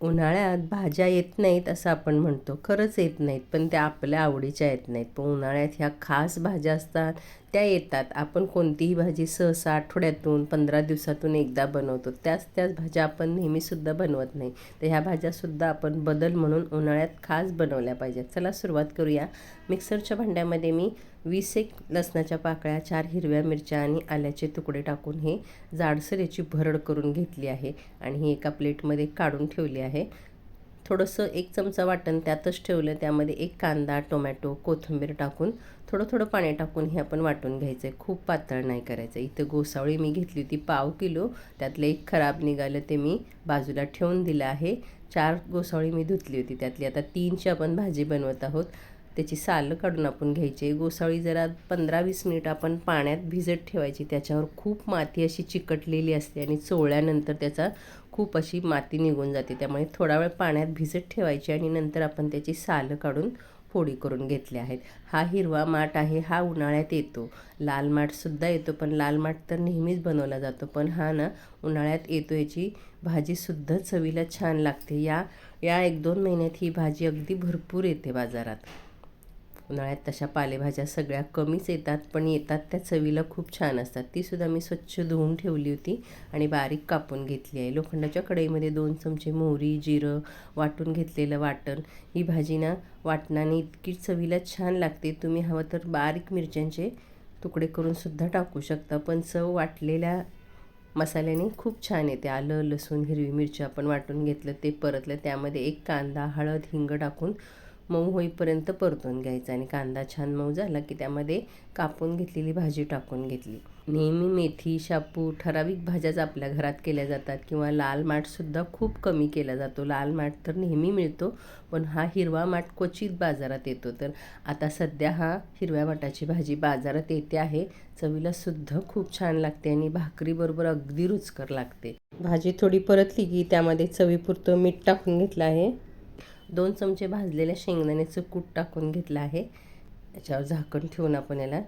उन्हाळ्यात भाज्या येत नाहीत असं आपण म्हणतो. खरंच येत नाहीत, पण त्या आपल्या आवडीच्या येत नाहीत. पण उन्हाळ्यात ह्या खास भाज्या असतात, त्या येतात. आपण कोणतीही भाजी सहसा आठवड्यातून 15 दिवसातून एकदा बनवतो. त्याच भाज्या आपण नेहमीसुद्धा बनवत नाही. तर ह्या भाज्यासुद्धा आपण बदल म्हणून उन्हाळ्यात खास बनवल्या पाहिजेत. चला सुरुवात करूया. मिक्सरच्या भांड्यामध्ये मी 20 एक लसणाच्या पाकळ्या, 4 हिरव्या मिरच्या आणि आल्याचे तुकडे टाकून हे जाडसर याची भरड करून घेतली आहे आणि ही एका प्लेटमध्ये काढून ठेवली आहे. थोडंसं 1 चमचा वाटण त्यातच ठेवलं. त्यामध्ये 1 कांदा, टोमॅटो, कोथिंबीर टाकून थोडं पाणी टाकून हे आपण वाटून घ्यायचं आहे. खूप पातळ नाही करायचं. इथं गोसावळी मी घेतली होती पाव किलो. त्यातलं 1 खराब निघालं, ते मी बाजूला ठेवून दिलं आहे. 4 गोसावळी मी धुतली होती. त्यातली आता 3ची आपण भाजी बनवत आहोत. त्याची सालं काढून आपण घ्यायची. गोसावळी जरा 15-20 मिनिट आपण पाण्यात भिजत ठेवायची. त्याच्यावर खूप माती अशी चिकटलेली असते आणि चोळल्यानंतर त्याचा खूप अशी माती निघून जाते. त्यामुळे थोडा वेळ पाण्यात भिजत ठेवायची आणि नंतर आपण त्याची सालं काढून फोडी करून घेतल्या आहेत. हा हिरवा माठ आहे, हा उन्हाळ्यात येतो. लाल माठसुद्धा येतो, पण लाल माठ तर नेहमीच बनवला जातो. पण हा ना उन्हाळ्यात येतो. याची भाजीसुद्धा चवीला छान लागते. या 1-2 महिन्यात ही भाजी अगदी भरपूर येते बाजारात. उन्हाळ्यात तशा पालेभाज्या सगळ्या कमीच येतात, पण येतात त्या चवीला खूप छान असतात. तीसुद्धा मी स्वच्छ धुवून ठेवली होती आणि बारीक कापून घेतली आहे. लोखंडाच्या कढईमध्ये 2 चमचे मोहरी, जिरं, वाटून घेतलेलं वाटण. ही भाजी ना वाटणाने इतकी चवीला छान लागते. तुम्ही हवं तर बारीक मिरच्यांचे तुकडे करूनसुद्धा टाकू शकता, पण चव वाटलेल्या मसाल्याने खूप छान येते. आलं, लसूण, हिरवी मिरची आपण वाटून घेतलं, ते परतलं. त्यामध्ये 1 कांदा, हळद, हिंग टाकून मऊ होईपर्यंत परतून घ्यायचा आणि कांदा छान मऊ झाला की त्यामध्ये कापून घेतलेली भाजी टाकून घेतली. नेहमी मेथी, शापू, ठराविक भाज्याच आपल्या घरात केल्या जातात किंवा लाल माठसुद्धा खूप कमी केला जातो. लाल माठ तर नेहमी मिळतो, पण हा हिरवा माठ क्वचित बाजारात येतो. तर आता सध्या हा हिरव्या माठाची भाजी बाजारात येते आहे. चवीलासुद्धा खूप छान लागते आणि भाकरीबरोबर अगदी रुचकर लागते. भाजी थोडी परतली की त्यामध्ये चवीपुरतं मीठ टाकून घेतलं आहे. 2 चमचे भाजलेल्या शेंगदाण्याचं कूट टाकून घेतलं आहे. याच्यावर झाकण ठेवून आपण याला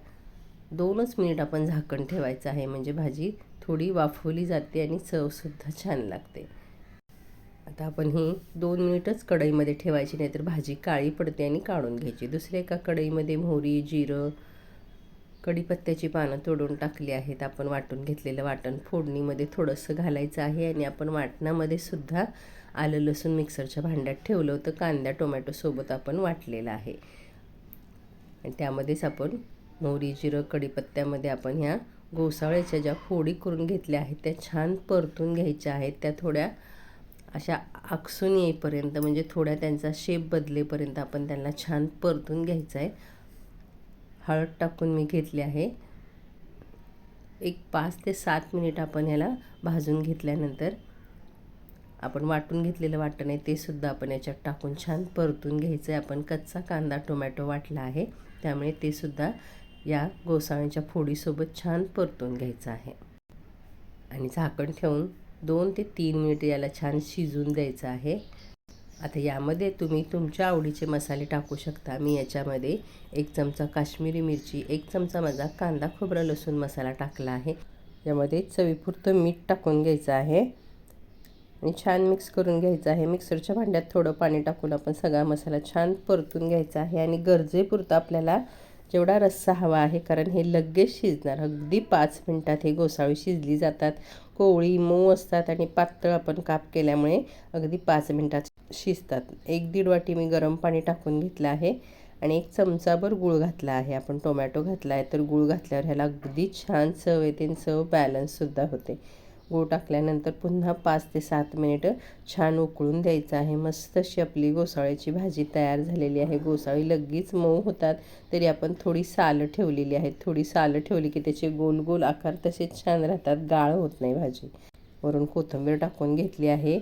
2च मिनिट आपण झाकण ठेवायचं आहे, म्हणजे भाजी थोडी वाफवली जाते आणि चवसुद्धा छान लागते. आता आपण ही 2 मिनिटच कढईमध्ये ठेवायची, नाहीतर भाजी काळी पडते आणि काढून घ्यायची. दुसऱ्या एका कढईमध्ये मोहरी, जिरं, कढीपत्त्याची पानं तोडून टाकली आहेत. आपण वाटून घेतलेलं वाटण फोडणीमध्ये थोडंसं घालायचं आहे आणि आपण वाटणामध्ये सुद्धा आलं लसूण मिक्सरच्या भांड्यात ठेवलं होतं. कांदा टोमॅटोसोबत आपण वाटलेलं आहे आणि त्यामध्येच आपण मोहरी, जिरं, कढीपत्त्यामध्ये आपण ह्या गोसावळ्याच्या ज्या फोडी करून घेतल्या आहेत त्या छान परतून घ्यायच्या आहेत. त्या थोड्या अशा आकसून येईपर्यंत, म्हणजे थोड्या त्यांचा शेप बदलेपर्यंत आपण त्यांना छान परतून घ्यायचं आहे. हळद टाकून मी घेतली आहे. एक 5 ते 7 मिनिट आपण ह्याला भाजून घेतल्यानंतर आपण वाटून घेतलेलं वाटण आहे ते सुद्धा आपण याच्यात टाकून छान परतून घ्यायचं आहे. आपण कच्चा कांदा टोमॅटो वाटला आहे, त्यामुळे ते सुद्धा या गोसाळ्यांच्या फोडीसोबत छान परतून घ्यायचं आहे आणि झाकण ठेवून 2 ते 3 मिनिट याला छान शिजून द्यायचं आहे. आता यामध्ये तुम्ही तुमच्या आवडीचे मसाले टाकू शकता. मी याच्यामध्ये 1 चमचा काश्मीरी मिरची, 1 चमचा माझा कांदा खोबरा लसूण मसाला टाकला आहे. यामध्ये चवीपुरतं मीठ टाकून घ्यायचं आहे आणि छान मिक्स करून घ्यायचं आहे. मिक्सरच्या भांड्यात थोडं पाणी टाकून आपण सगळा मसाला छान परतून घ्यायचा आहे आणि गरजेपुरता आपल्याला जेवढा रस्सा हवा आहे, कारण हे लगेच शिजणार. अगदी 5 मिनटात हे गोसाळी शिजली जातात. कोवळी मऊ असतात आणि पातळ आपण काप केल्यामुळे अगदी 5 मिनटात शिजतात. 1-1.5 वाटी मी गरम पाणी टाकून घेतलं आहे आणि 1 चमचाभर गूळ घातला आहे. आपण टोमॅटो घातला आहे, तर गूळ घातल्यावर ह्याला अगदी छान चव येते आणि चव बॅलन्ससुद्धा होते. गूळ टाकल्यानंतर पुन्हा 5 ते 7 मिनिटं छान उकळून द्यायचं आहे. मस्त अशी आपली गोसाळ्याची भाजी तयार झालेली आहे. गोसाळी लगेच मऊ होतात, तरी आपण थोडी सालं ठेवलेली आहेत. थोडी सालं ठेवली की त्याचे गोल गोल आकार तसेच छान राहतात, गाळ होत नाही भाजी. वरून कोथिंबीर टाकून घेतली आहे.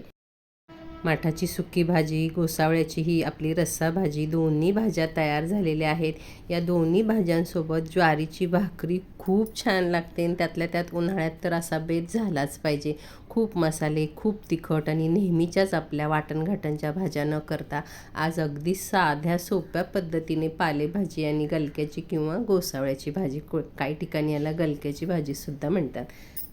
माठाची सुकी भाजी, गोसावळ्याची ही आपली रस्सा भाजी, दोन्ही भाज्या तयार झालेल्या आहेत. या दोन्ही भाज्यांसोबत ज्वारीची भाकरी खूप छान लागते आणि त्यातल्या त्यात उन्हाळ्यात तर असा बेत झालाच पाहिजे. खूप मसाले, खूप तिखट आणि नेहमीच्याच आपल्या वाटणघाटांच्या भाज्या न करता आज अगदी साध्या सोप्या पद्धतीने पालेभाजी आणि गलक्याची किंवा गोसावळ्याची भाजी, काही ठिकाणी याला गलक्याची भाजीसुद्धा म्हणतात,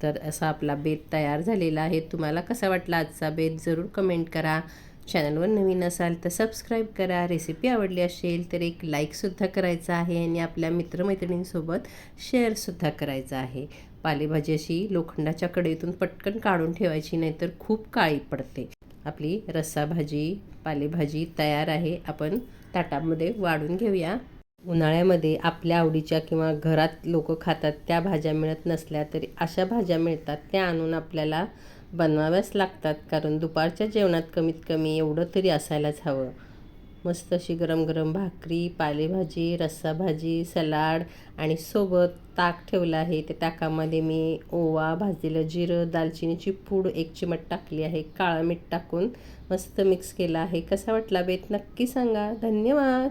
तर असा आपला बेत तयार झालेला आहे. तुम्हाला कसा वाटला आजचा बेत जरूर कमेंट करा. चॅनलवर नवीन असाल तर सबस्क्राईब करा. रेसिपी आवडली असेल तर एक लाईकसुद्धा करायचा आहे आणि आपल्या मित्रमैत्रिणींसोबत शेअरसुद्धा करायचा आहे. पालेभाजी अशी लोखंडाच्या कढईतून पटकन काढून ठेवायची, नाहीतर खूप काळी पडते. आपली रस्साभाजी पालेभाजी तयार आहे. आपण ताटामध्ये वाढून घेऊया. उन्हाळ्यामध्ये आपल्या आवडीच्या किंवा घरात लोक खातात त्या भाज्या मिळत नसल्या तरी अशा भाज्या मिळतात, त्या आणून आपल्याला बनवाव्याच लागतात. कारण दुपारच्या जेवणात कमीत कमी एवढं तरी असायलाच हवं. मस्त अशी गरम गरम भाकरी, पालेभाजी, रस्साभाजी, सलाड आणि सोबत ताक ठेवलं आहे. त्या ताकामध्ये मी ओवा, भाजलेलं जिरं, दालचिनीची पूड 1 चिमट टाकली आहे. काळं मीठ टाकून मस्त मिक्स केलं आहे. कसा वाटला बेत नक्की सांगा. धन्यवाद.